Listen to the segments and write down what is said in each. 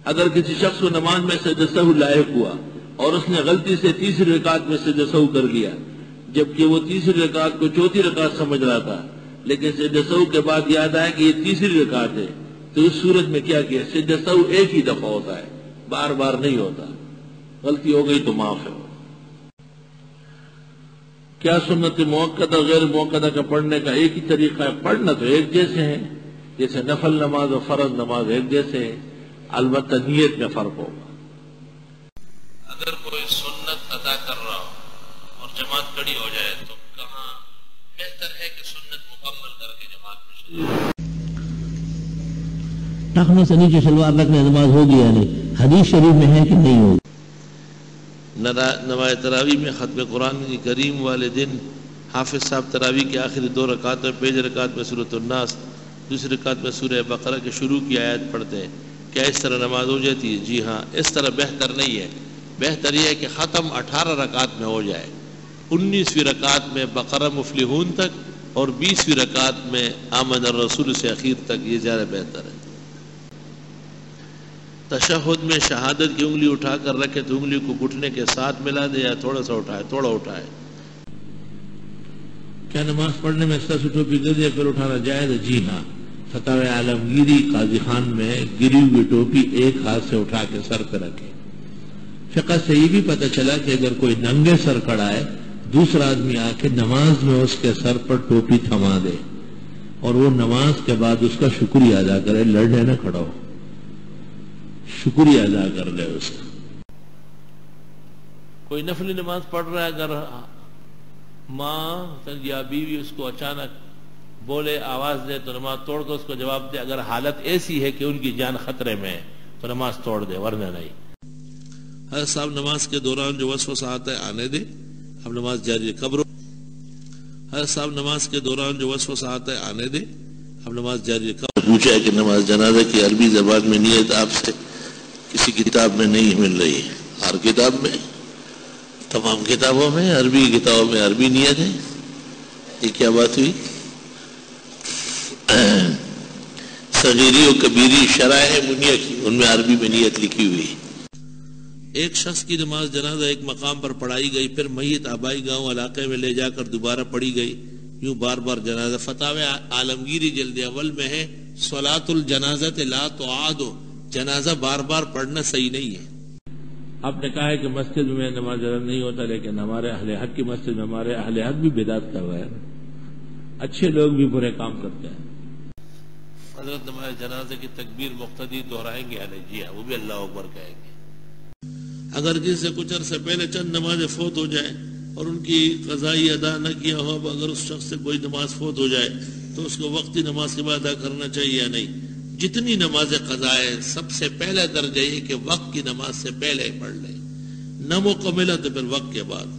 اگر کسی شخص کو نماز میں سجدہ سہو لاحق ہوا اور اس نے غلطی سے تیسری رکعت میں سجدہ سہو کر لیا، جبکہ وہ تیسری رکعت کو چوتھی رکعت سمجھ رہا تھا، لیکن سجدہ سہو کے بعد یاد آیا کہ یہ تیسری رکعت ہے، تو اس صورت میں کیا کیا؟ سجدہ سہو ایک ہی دفعہ ہوتا ہے، بار بار نہیں ہوتا. غلطی ہو گئی تو معاف ہے. کیا سنت موقدہ غیر موقدہ کا پڑھنے کا ایک ہی طریقہ ہے؟ پڑھنا تو ایک جیسے ہیں، جیسے نفل نماز اور فرض نماز ایک جیسے ہیں، البتہ نیت میں فرق ہوگا. اگر کوئی سنت ادا کر رہا ہو اور جماعت کھڑی ہو جائے تو کہاں بہتر ہے کہ سنت مکمل کر کے جماعت میں شریک؟ ٹخنے سے نیچے شلوار رکھنے نماز ہوگی یا نہیں؟ حدیث شریف میں ہے کہ نہیں ہوگی. نماز تراویح میں ختم قرآن کریم والے دن حافظ صاحب تراویح کی آخری 2 رکعت میں پہلی رکعت میں سورۃ الناس، دوسری رکعت میں سورہ بقرہ کے شروع کی آیت پڑھتے ہیں، کیا اس طرح نماز ہو جاتی ہے؟ جی ہاں، اس طرح بہتر نہیں ہے. بہتر یہ ہے کہ ختم 18 رکعت میں ہو جائے، 19ویں رکعت میں بقرہ مفلحون تک اور 20ویں رکعت میں آمن الرسول سے اخیر تک، یہ زیادہ بہتر ہے. تشہد میں شہادت کی انگلی اٹھا کر رکھے تو انگلی کو گھٹنے کے ساتھ ملا دے یا تھوڑا سا اٹھائے؟ تھوڑا اٹھائے. کیا نماز پڑھنے میں سر سے ٹوپی گر دیا پھر اٹھانا جائز ہے؟ جی ہاں. فتاوی عالمگیری قاضی خان میں گری ہوئی ٹوپی ایک ہاتھ سے اٹھا کے سر پہ رکھے. فقہ سے یہ بھی پتہ چلا کہ اگر کوئی ننگے سر کھڑا ہے، دوسرا آدمی آ کے نماز میں اس کے سر پر ٹوپی تھما دے اور وہ نماز کے بعد اس کا شکریہ ادا کرے، لڑنے نہ کھڑا ہو، شکریہ ادا کر لے اس کا. کوئی نفلی نماز پڑھ رہا ہے، اگر ماں یا بیوی اس کو اچانک بولے، آواز دے تو نماز توڑ کر اس کو جواب دے. اگر حالت ایسی ہے کہ ان کی جان خطرے میں ہے تو نماز توڑ دے، ورنہ نہیں. حضرت صاحب نماز کے دوران جو وسوسہ آتا ہے آنے دے، اب نماز جاری قبر. حضرت صاحب نماز کے دوران جو وسوسہ آتا ہے آنے دے، اب نماز جاری قبر. پوچھا ہے کہ نماز جنازہ کی عربی زبان میں نیت آپ سے کسی کتاب میں نہیں مل رہی. ہر کتاب میں، تمام کتابوں میں، عربی کتابوں میں عربی نیت ہے. یہ کیا بات ہوئی؟ صغیری و کبیری شرائح منیہ کی، ان میں عربی میں نیت لکھی ہوئی. ایک شخص کی نماز جنازہ ایک مقام پر پڑھائی گئی، پھر میت آبائی گاؤں علاقے میں لے جا کر دوبارہ پڑھی گئی، یوں بار بار جنازہ. فتاوی عالمگیری جلد اول میں ہے صلاۃ الجنازۃ لا تعاد، جنازہ بار بار پڑھنا صحیح نہیں ہے. آپ نے کہا ہے کہ مسجد میں نماز جنازہ نہیں ہوتا، لیکن ہمارے اہل حق کی مسجد میں ہمارے اہل حق بھی بدعت کر رہے ہیں، اچھے لوگ بھی برے کام کرتے ہیں. حضرت نماز جنازے کی تکبیر مقتدی دہرائیں گے یا نہیں؟ جی ہاں، وہ بھی اللہ اکبر کہیں گے. اگر کسی سے کچھ عرصے پہلے چند نمازیں فوت ہو جائیں اور ان کی قضائی ادا نہ کیا ہو، اگر اس شخص سے کوئی نماز فوت ہو جائے تو اس کو وقتی نماز کے بعد ادا کرنا چاہیے یا نہیں؟ جتنی نمازیں قضا ہے سب سے پہلا درجہ یہ کہ وقت کی نماز سے پہلے پڑھ لیں، نہ مکمل ہے تو پھر وقت کے بعد.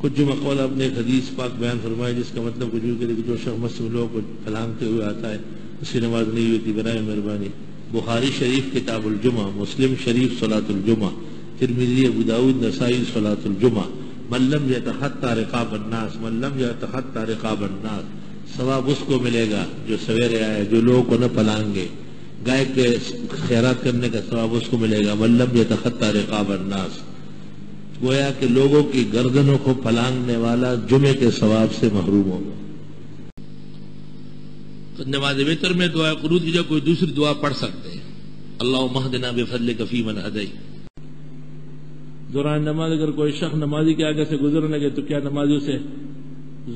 کچھ جمعہ قول اپنے ایک حدیث پاک بیان فرمائے جس کا مطلب کچھ بھی کہ جو شخص مسجد میں لوگوں کو پھلانگتے ہوئے آتا ہے اس کی نماز نہیں ہوتی. برائے مہربانی بخاری شریف کتاب الجمعہ، مسلم شریف صلاۃ الجمعہ، ترمذی ابو داؤد نسائی صلاۃ الجمعہ، من لم یتخطی رقاب الناس، من لم یتخطی رقاب الناس، ثواب اس کو ملے گا جو سویرے آئے، جو لوگوں کو نہ پلانگے. گائے کے خیرات کرنے کا ثواب اس کو ملے گا. من لم یتخطی رقاب الناس، گویا کہ لوگوں کی گردنوں کو پلانگنے والا جمعے کے ثواب سے محروم ہوگا. نماز وتر میں دعا قنوت کی جگہ کوئی دوسری دعا پڑھ سکتے ہیں، اللہم اہدنا بفضلک فیمن ہدیت. دوران نماز اگر کوئی شخص نمازی کے آگے سے گزر لگے تو کیا نمازی اسے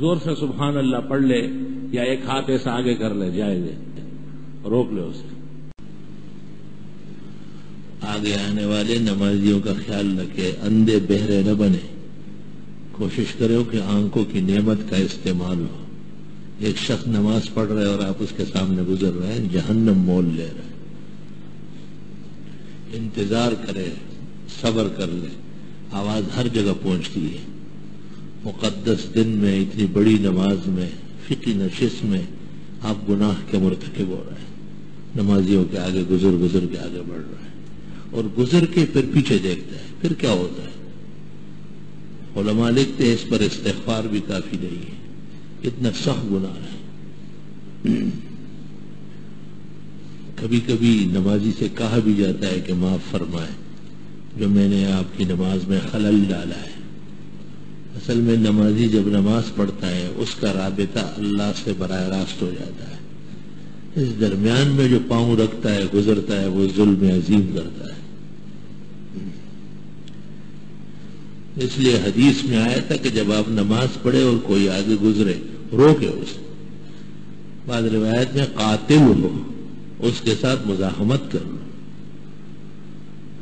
زور سے سبحان اللہ پڑھ لے یا ایک ہاتھ ایسا آگے کر لے؟ جائز ہے، روک لے اسے. آگے آنے والے نمازیوں کا خیال رکھے، اندھے بہرے نہ بنے، کوشش کرو کہ آنکھوں کی نعمت کا استعمال ہو. ایک شخص نماز پڑھ رہے اور آپ اس کے سامنے گزر رہے ہیں، جہنم مول لے رہے. انتظار کرے، صبر کر لے، آواز ہر جگہ پہنچتی ہے. مقدس دن میں، اتنی بڑی نماز میں، فقہی نشست میں آپ گناہ کے مرتکب ہو رہے ہیں. نمازیوں کے آگے گزر کے آگے بڑھ رہے ہیں اور گزر کے پھر پیچھے دیکھتے ہیں، پھر کیا ہوتا ہے؟ علماء لکھتے ہیں اس پر استغفار بھی کافی نہیں ہے، اتنا سخت گناہ ہے. کبھی کبھی نمازی سے کہا بھی جاتا ہے کہ معاف فرمائے جو میں نے آپ کی نماز میں خلل ڈالا ہے۔ اصل میں نمازی جب نماز پڑھتا ہے اس کا رابطہ اللہ سے براہ راست ہو جاتا ہے، اس درمیان میں جو پاؤں رکھتا ہے گزرتا ہے وہ ظلم عظیم کرتا ہے۔ اس لیے حدیث میں آیا تھا کہ جب آپ نماز پڑھے اور کوئی آگے گزرے روکے اسے، بعض روایت میں قاتل ہو اس کے ساتھ مزاحمت کر لو۔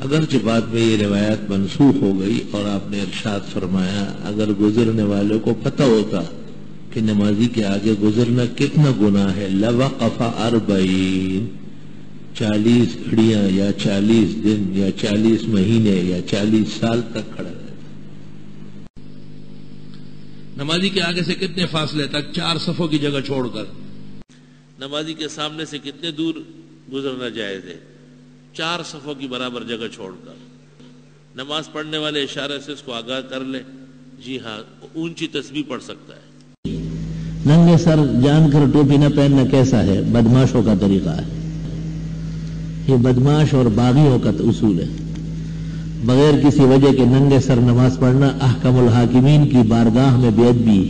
اگرچہ بعد میں یہ روایت منسوخ ہو گئی اور آپ نے ارشاد فرمایا اگر گزرنے والوں کو پتہ ہوتا کہ نمازی کے آگے گزرنا کتنا گناہ ہے لوقف 40 40 گھڑیاں یا 40 دن یا 40 مہینے یا 40 سال تک کھڑا رہتا۔ نمازی کے آگے سے کتنے فاصلے تک؟ 4 صفوں کی جگہ چھوڑ کر نمازی کے سامنے سے کتنے دور گزرنا جائز ہے؟ 4 صفوں کی برابر جگہ چھوڑ کر۔ نماز پڑھنے والے اشارے سے اس کو آگاہ کر لے، جی ہاں اونچی تسبیح پڑھ سکتا ہے۔ ننگے سر جان کر ٹوپی نہ پہننا کیسا ہے؟ بدماشوں کا طریقہ ہے، یہ بدماش اور باغیوں کا اصول ہے۔ بغیر کسی وجہ کے ننگے سر نماز پڑھنا احکم الحاکمین کی بارگاہ میں بے ادبی۔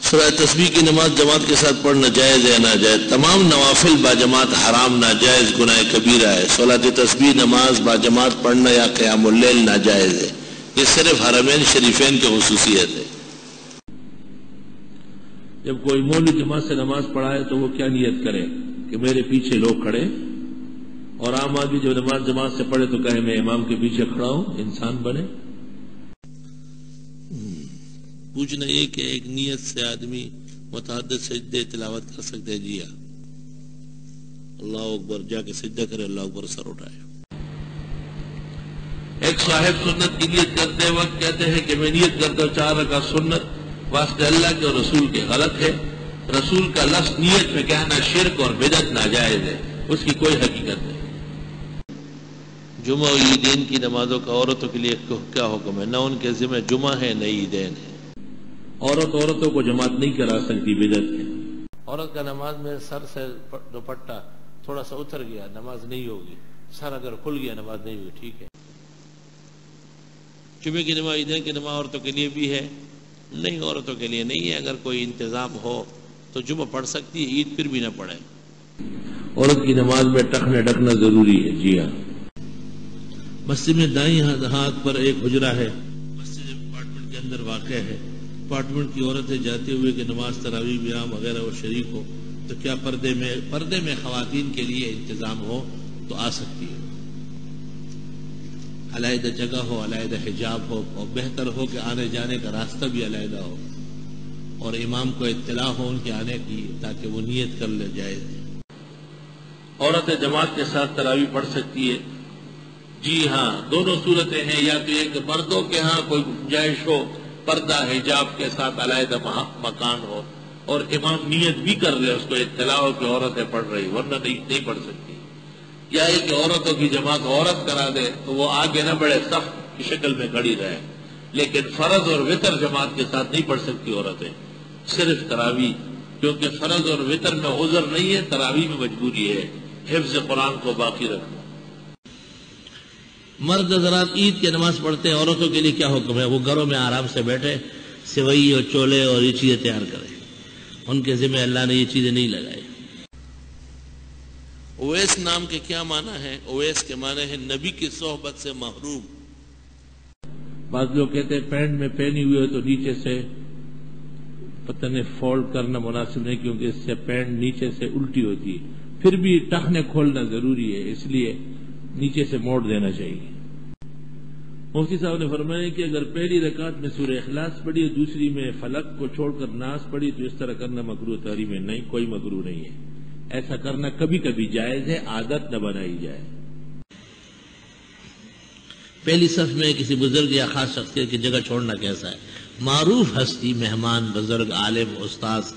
سورہ تسبیح کی نماز جماعت کے ساتھ پڑھنا جائز ہے ناجائز؟ تمام نوافل با جماعت حرام، ناجائز، گناہ کبیرہ ہے۔ صلاۃ تسبیح نماز با جماعت پڑھنا یا قیام اللیل ناجائز ہے، یہ صرف حرمین شریفین کی خصوصیت ہے۔ جب کوئی مولوی جماعت سے نماز پڑھائے تو وہ کیا نیت کرے کہ میرے پیچھے لوگ کھڑے، اور عام آدمی جب نماز جماعت سے پڑھے تو کہے میں امام کے پیچھے کھڑا ہوں، انسان بنے۔ پوچھنا یہ کہ ایک نیت سے آدمی متعدد سجدے تلاوت کر سکتے ہیں؟ جی ہاں، اللہ اکبر جا کے سجدہ کرے، اللہ اکبر سر اٹھائے۔ ایک صاحب سنت کی نیت کرتے وقت کہتے ہیں کہ میں نیت کرتا ہوں 4 رکعت سنت واسطے اللہ کے اور رسول کے، غلط ہے۔ رسول کا لفظ نیت میں کہنا شرک اور بدعت ناجائز ہے، اس کی کوئی حقیقت نہیں۔ جمعہ و عیدین کی نمازوں کا عورتوں کے لیے کیا حکم ہے؟ نہ ان کے ذمہ جمعہ ہے نہ عیدین ہے۔ عورتوں کو جماعت نہیں کرا سکتی، بدعت ہے۔ عورت کا نماز میں سر سے دوپٹہ تھوڑا سا اتر گیا نماز نہیں ہوگی، سر اگر کھل گیا نماز نہیں ہوگی، ٹھیک ہے۔ جمعے کی نماز عیدین کی نماز عورتوں کے لیے بھی ہے؟ نہیں، عورتوں کے لیے نہیں ہے۔ اگر کوئی انتظام ہو تو جمعہ پڑھ سکتی ہے، عید پھر بھی نہ پڑھے۔ عورت کی نماز میں ٹخنے ڈھکنا ضروری ہے، جی ہاں۔ مسجد میں دائیں ہاتھ پر ایک حجرہ ہے، مسجد اپارٹمنٹ کے اندر واقع ہے، اپارٹمنٹ کی عورتیں جاتے ہوئے کہ نماز تراویح بیام وغیرہ وہ شریک ہو تو کیا پردے میں خواتین کے لیے انتظام ہو تو آ سکتی ہے؟ علیحدہ جگہ ہو، علیحدہ حجاب ہو، اور بہتر ہو کہ آنے جانے کا راستہ بھی علیحدہ ہو اور امام کو اطلاع ہو ان کے آنے کی، تاکہ وہ نیت کر لے جائے۔ عورتیں جماعت کے ساتھ تراویح پڑھ سکتی ہے؟ جی ہاں، دونوں صورتیں ہیں، یا تو ایک مردوں کے ہاں کوئی گنجائش ہو، پردہ حجاب کے ساتھ علیحدہ مکان ہو اور امام نیت بھی کر لے، اس کو اطلاع ہو کہ عورتیں پڑھ رہی، ورنہ نہیں پڑھ سکتی۔ یا ایک کہ عورتوں کی جماعت عورت کرا دے تو وہ آگے نہ بڑھے، صف کی شکل میں کھڑی رہے، لیکن فرض اور وتر جماعت کے ساتھ نہیں پڑھ سکتی عورتیں، صرف تراویح، کیونکہ فرض اور وتر میں عذر نہیں ہے، تراویح میں مجبوری ہے حفظ قرآن کو باقی رکھنا۔ مرد حضرات عید کی نماز پڑھتے ہیں، عورتوں کے لیے کیا حکم ہے؟ وہ گھروں میں آرام سے بیٹھے سوئی اور چولے اور یہ چیزیں تیار کریں، ان کے ذمہ اللہ نے یہ چیزیں نہیں لگائی۔ اویس نام کے کیا معنی ہے؟ اویس کے معنی ہے نبی کی صحبت سے محروم۔ بعض لوگ کہتے ہیں پینٹ میں پہنی ہوئی ہو تو نیچے سے پتہ نہیں فولڈ کرنا مناسب نہیں، کیونکہ اس سے پینٹ نیچے سے الٹی ہوتی ہے، پھر بھی ٹخنے کھولنا ضروری ہے، اس لیے نیچے سے موڑ دینا چاہیے۔ مفتی صاحب نے فرمایا کہ اگر پہلی رکعت میں سورہ اخلاص پڑھی اور دوسری میں فلق کو چھوڑ کر ناس پڑھی تو اس طرح کرنا مکروہ تحریم ہے؟ نہیں، کوئی مکروہ نہیں ہے، ایسا کرنا کبھی کبھی جائز ہے، عادت نہ بنائی جائے۔ پہلی صف میں کسی بزرگ یا خاص شخصیت کی جگہ چھوڑنا کیسا ہے؟ معروف ہستی، مہمان، بزرگ، عالم، استاذ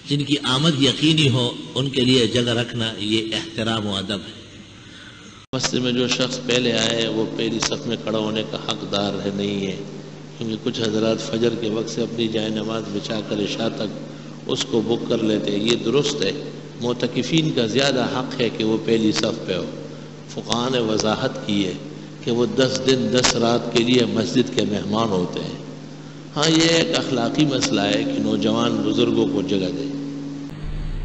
جن کی آمد یقینی ہو ان کے لیے جگہ رکھنا یہ احترام و ادب ہے۔ مسجد میں جو شخص پہلے آئے وہ پہلی صف میں کھڑا ہونے کا حقدار ہے نہیں ہے، کیونکہ کچھ حضرات فجر کے وقت سے اپنی جائے نماز بچھا کر عشاء تک اس کو بک کر لیتے ہیں، یہ درست ہے، معتکفین کا زیادہ حق ہے کہ وہ پہلی صف پہ ہو. فقہاء نے وضاحت کی ہے کہ وہ 10 دن 10 رات کے لیے مسجد کے مہمان ہوتے ہیں. ہاں یہ ایک اخلاقی مسئلہ ہے کہ نوجوان بزرگوں کو جگہ دیں.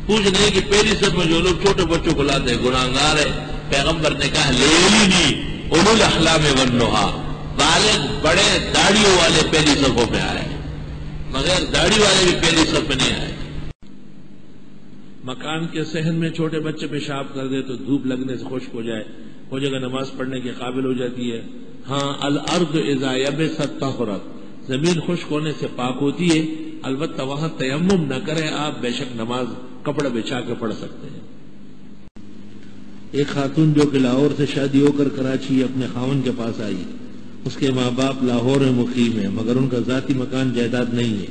پوچھ رہے کہ پہلی صف میں جو لوگ چھوٹے بچوں کو لاتے ہیں گناہگار ہے. پیغمبر نے کہا لیلی اولو الاحلام والنہا، بالغ بڑے داڑھیوں والے پہلی صفوں میں آئے، مگر داڑھی والے بھی پہلی صف میں نہیں آئے. مکان کے صحن میں چھوٹے بچے پیشاب کر دے تو دھوپ لگنے سے خشک ہو جائے، وہ جگہ نماز پڑھنے کے قابل ہو جاتی ہے. ہاں الارض اذا یبست طہرت، زمین خشک ہونے سے پاک ہوتی ہے، البتہ وہاں تیمم نہ کریں آپ، بے شک نماز کپڑا بچھا کے پڑھ سکتے ہیں. ایک خاتون جو کہ لاہور سے شادی ہو کر کراچی اپنے خاوند کے پاس آئی، اس کے ماں باپ لاہور میں مقیم ہیں مگر ان کا ذاتی مکان جائیداد نہیں ہے،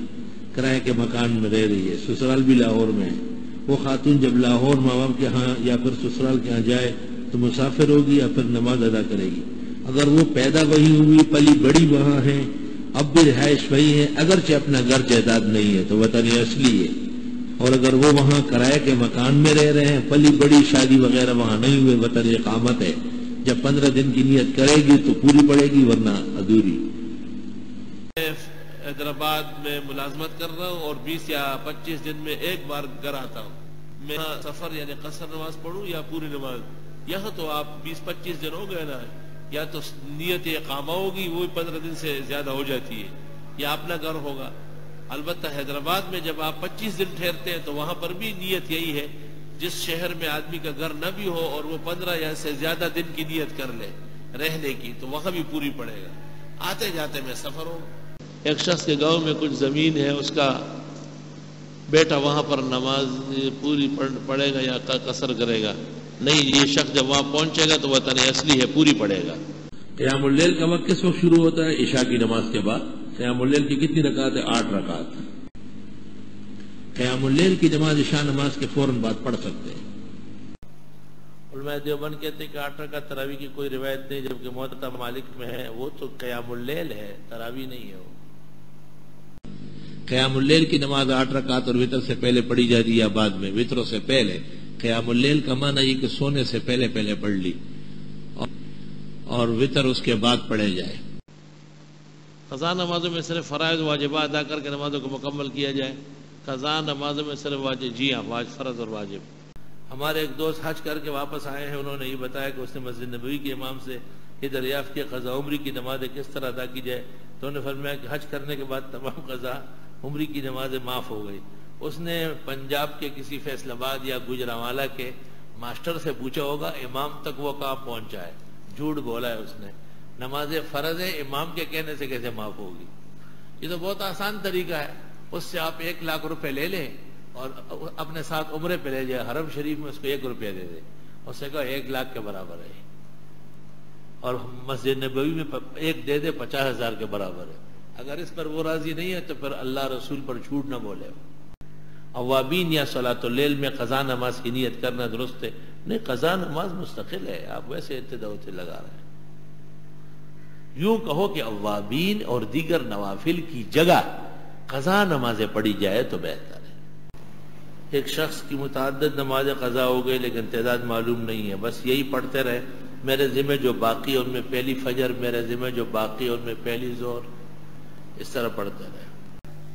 کرائے کے مکان میں رہ رہی ہے، سسرال بھی لاہور میں ہے. وہ خاتون جب لاہور ماں باپ کے ہاں یا پھر سسرال کے ہاں جائے تو مسافر ہوگی یا پھر نماز ادا کرے گی. اگر وہ پیدا وہی ہوئی پلی بڑی وہاں ہے، اب بھی رہائش وہی ہے، اگرچہ اپنا گھر جائیداد نہیں ہے تو وطن اصلی ہے. اور اگر وہ وہاں کرائے کے مکان میں رہ رہے ہیں، پلی بڑی شادی وغیرہ وہاں نہیں ہوئے، وطن اقامت ہے، جب 15 دن کی نیت کرے گی تو پوری پڑے گی ورنہ ادھوری. حیدرآباد میں ملازمت کر رہا ہوں اور 20 یا 25 دن میں ایک بار گھر آتا ہوں. میں سفر یعنی قصر نماز پڑھوں یا پوری نماز؟ یہاں تو آپ 20-25 دن ہو گئے نا، یا تو نیت اقامہ ہوگی وہ 15 دن سے زیادہ ہو جاتی ہے، یا اپنا گھر ہوگا. البتہ حیدرآباد میں جب آپ 25 دن ٹھہرتے ہیں تو وہاں پر بھی نیت یہی ہے، جس شہر میں آدمی کا گھر نہ بھی ہو اور وہ 15 یا سے زیادہ دن کی نیت کر لے رہنے کی تو وہاں بھی پوری پڑے گا. آتے جاتے میں سفر ہوں. ایک شخص کے گاؤں میں کچھ زمین ہے، اس کا بیٹا وہاں پر نماز پوری پڑھے گا یا قصر کرے گا؟ نہیں، یہ شخص جب وہاں پہنچے گا تو وطن اصلی ہے، پوری پڑھے گا. قیام اللیل کا وقت کس وقت شروع ہوتا ہے؟ عشاء کی نماز کے بعد. قیام اللیل کی کتنی رکعت ہے؟ 8 رکعت. قیام اللیل کی نماز عشاء نماز کے فوراً بعد پڑھ سکتے ہیں. علماء دیوبند کہتے ہیں کہ 8 رکعت تراویح کی کوئی روایت نہیں، جبکہ موطا مالک میں ہے، وہ تو قیام اللیل ہے، تراویح نہیں ہے. وہ قیام اللیل کی نماز 8 رکعت اور وتر سے پہلے پڑھی جاتی ہے یا بعد میں؟ وتروں سے پہلے. قیام اللیل کا معنی یہ کہ سونے سے پہلے پڑھ لی اور وتر اس کے بعد پڑھے جائے. قضا نمازوں میں صرف فرائض واجبات ادا کر کے نمازوں کو مکمل کیا جائے. قضا نمازوں میں صرف واجب، جی ہاں، فرض اور واجب. ہمارے ایک دوست حج کر کے واپس آئے ہیں، انہوں نے یہ بتایا کہ اس نے مسجد نبوی کے امام سے یہ دریافت کیا قضا عمری کی نمازیں کس طرح ادا کی جائے، تو انہوں نے فرمایا کہ حج کرنے کے بعد تمام قضا عمری کی نمازیں معاف ہو گئی. اس نے پنجاب کے کسی فیصل آباد یا گجرانوالہ کے ماسٹر سے پوچھا ہوگا امام تک وہ کہاں پہنچا ہے. جھوٹ بولا ہے اس نے. نماز فرض ہے، امام کے کہنے سے کیسے معاف ہوگی؟ یہ تو بہت آسان طریقہ ہے. اس سے آپ 1 لاکھ روپے لے لیں اور اپنے ساتھ عمرے پہ لے جائے، حرم شریف میں اس کو 1 روپیہ دے دے، اس سے کہا 1 لاکھ کے برابر ہے، اور مسجد نبوی میں 1 دے دے 50,000 کے برابر ہے. اگر اس پر وہ راضی نہیں ہے تو پھر اللہ رسول پر جھوٹ نہ بولے. اوابین یا صلاۃ اللیل میں قضا نماز کی نیت کرنا درست ہے؟ نہیں، قضا نماز مستقل ہے، آپ ویسے ابتدا لگا رہے ہیں. یوں کہو کہ اوابین اور دیگر نوافل کی جگہ قضا نمازیں پڑھی جائے تو بہتر ہے. ایک شخص کی متعدد نمازیں قضا ہو گئی لیکن تعداد معلوم نہیں ہے، بس یہی پڑھتے رہے، میرے ذمہ جو باقی ان میں پہلی فجر، میرے ذمہ جو باقی ان میں پہلی ظہر، اس طرح پڑھتے رہے.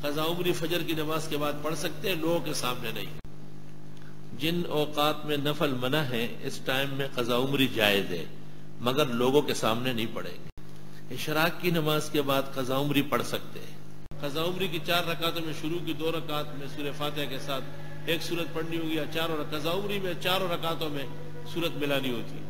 قضا عمری فجر کی نماز کے بعد پڑھ سکتے ہیں، لوگوں کے سامنے نہیں. جن اوقات میں نفل منع ہے اس ٹائم میں قضا عمری جائز ہے، مگر لوگوں کے سامنے نہیں پڑھیں گے. اشراق کی نماز کے بعد قضا عمری پڑھ سکتے ہیں. قضا عمری کی 4 رکعتوں میں شروع کی 2 رکعت میں سورہ فاتحہ کے ساتھ ایک سورت پڑھنی ہوگی، یا قضا عمری میں 4 رکعتوں میں سورت ملانی ہوتی ہے.